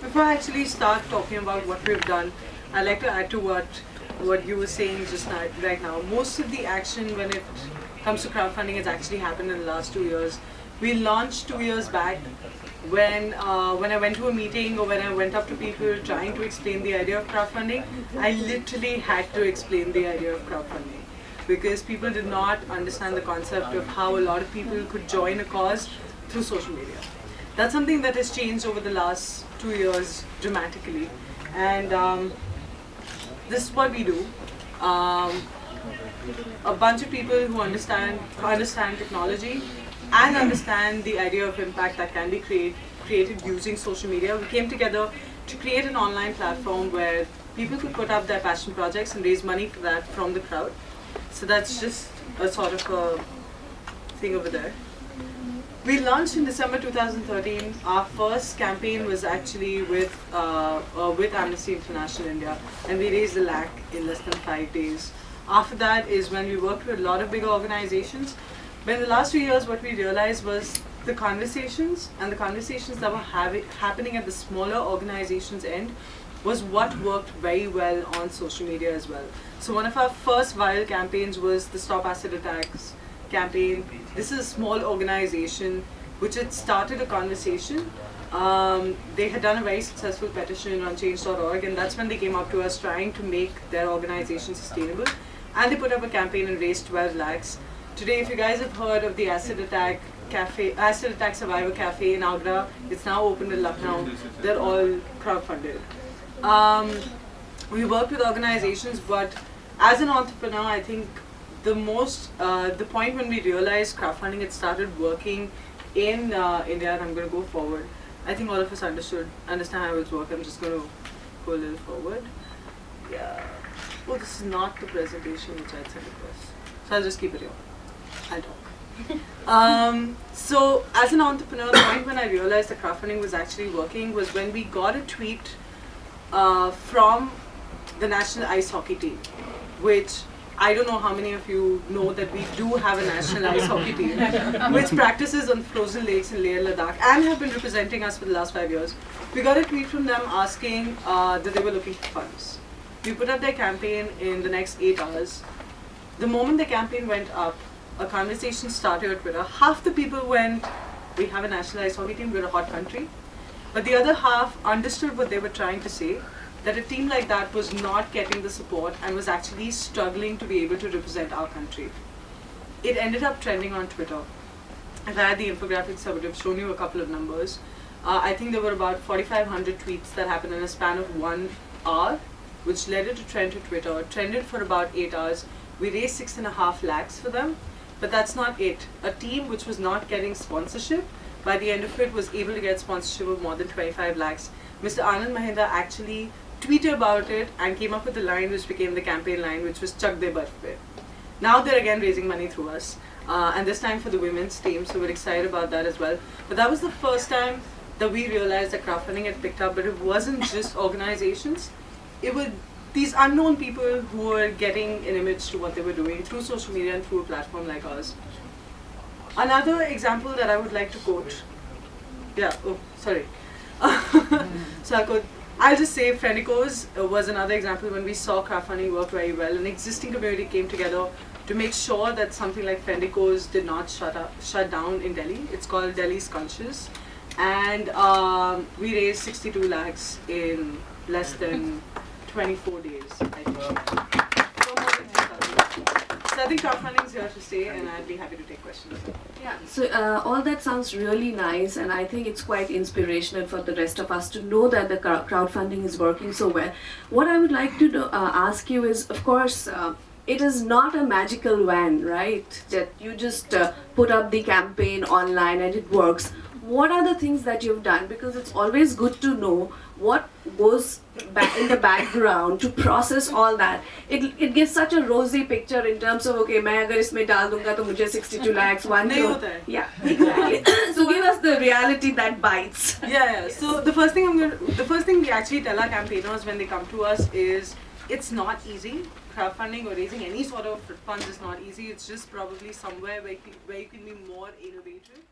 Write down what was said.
before I actually start talking about what we've done, I'd like to add to what you were saying just now, right now. Most of the action when it comes to crowdfunding has actually happened in the last 2 years. We launched 2 years back when I went to a meeting or when I went up to people trying to explain the idea of crowdfunding. I literally had to explain the idea of crowdfunding because people did not understand the concept of how a lot of people could join a cause through social media. That's something that has changed over the last 2 years dramatically, and this is what we do. A bunch of people who understand technology and understand the idea of impact that can be created using social media. We came together to create an online platform where people could put up their passion projects and raise money for that from the crowd. So that's just a sort of a thing over there. We launched in December 2013. Our first campaign was actually with Amnesty International India, and we raised a lakh in less than 5 days. After that is when we worked with a lot of bigger organizations. But in the last 2 years, what we realized was the conversations that were happening at the smaller organizations' end was what worked very well on social media as well. So one of our first viral campaigns was the Stop Acid Attacks campaign. This is a small organization which had started a conversation. They had done a very successful petition on change.org, and that's when they came up to us trying to make their organization sustainable. And they put up a campaign and raised 12 lakhs. Today, if you guys have heard of the Acid Attack Survivor Cafe in Agra, it's now open in Lucknow. They're all crowdfunded. We work with organizations, but as an entrepreneur, I think the point when we realized crowdfunding had started working in India, and I'm going to go forward. I think all of us understand how it works. I'm just going to go a little forward. Yeah. Oh, this is not the presentation which I sent across. So I'll just keep it here. I'll talk. So as an entrepreneur, the point when I realized that crowdfunding was actually working was when we got a tweet from the national ice hockey team, which I don't know how many of you know that we do have a national ice hockey team, which practices on frozen lakes in Leh, Ladakh, and have been representing us for the last 5 years. We got a tweet from them asking that they were looking for funds. We put up their campaign in the next 8 hours. The moment the campaign went up, a conversation started on Twitter. Half the people went, we have a national ice hockey team, we're a hot country. But the other half understood what they were trying to say, that a team like that was not getting the support and was actually struggling to be able to represent our country. It ended up trending on Twitter. If I had the infographics, I would have shown you a couple of numbers. I think there were about 4,500 tweets that happened in a span of 1 hour, which led it to trend to Twitter. It trended for about 8 hours. We raised 6.5 lakhs for them, but that's not it. A team which was not getting sponsorship, by the end of it was able to get sponsorship of more than 25 lakhs. Mr. Anand Mahindra actually tweeted about it and came up with the line which became the campaign line, which was Chak De Barf Pe. Now they're again raising money through us, and this time for the women's team, so we're excited about that as well. But that was the first time that we realized that crowdfunding had picked up, but it wasn't just organizations. It was these unknown people who were getting an image to what they were doing through social media and through a platform like ours. Another example that I would like to quote, so I'll just say Friendicos was another example when we saw crowdfunding work very well. An existing community came together to make sure that something like Friendicos did not shut down in Delhi. It's called Delhi's Conscious, and we raised 62 lakhs in less than 24 days, I think. So I think crowdfunding is here to stay, and I'd be happy to take questions. Yeah, so all that sounds really nice, and I think it's quite inspirational for the rest of us to know that the crowdfunding is working so well. What I would like to ask you is, of course, it is not a magical wand, right? That you just put up the campaign online and it works. What are the things that you've done? Because it's always good to know what goes back in the background to process all that. It gives such a rosy picture in terms of, okay, मैं अगर इसमें डाल दूँगा तो मुझे 62 lakhs, 1 crore. Yeah, exactly. So give us the reality that bites. Yeah. So the first thing we actually tell our campaigners when they come to us is, it's not easy. Crowdfunding or raising any sort of funds is not easy. It's just probably somewhere where you can be more innovative.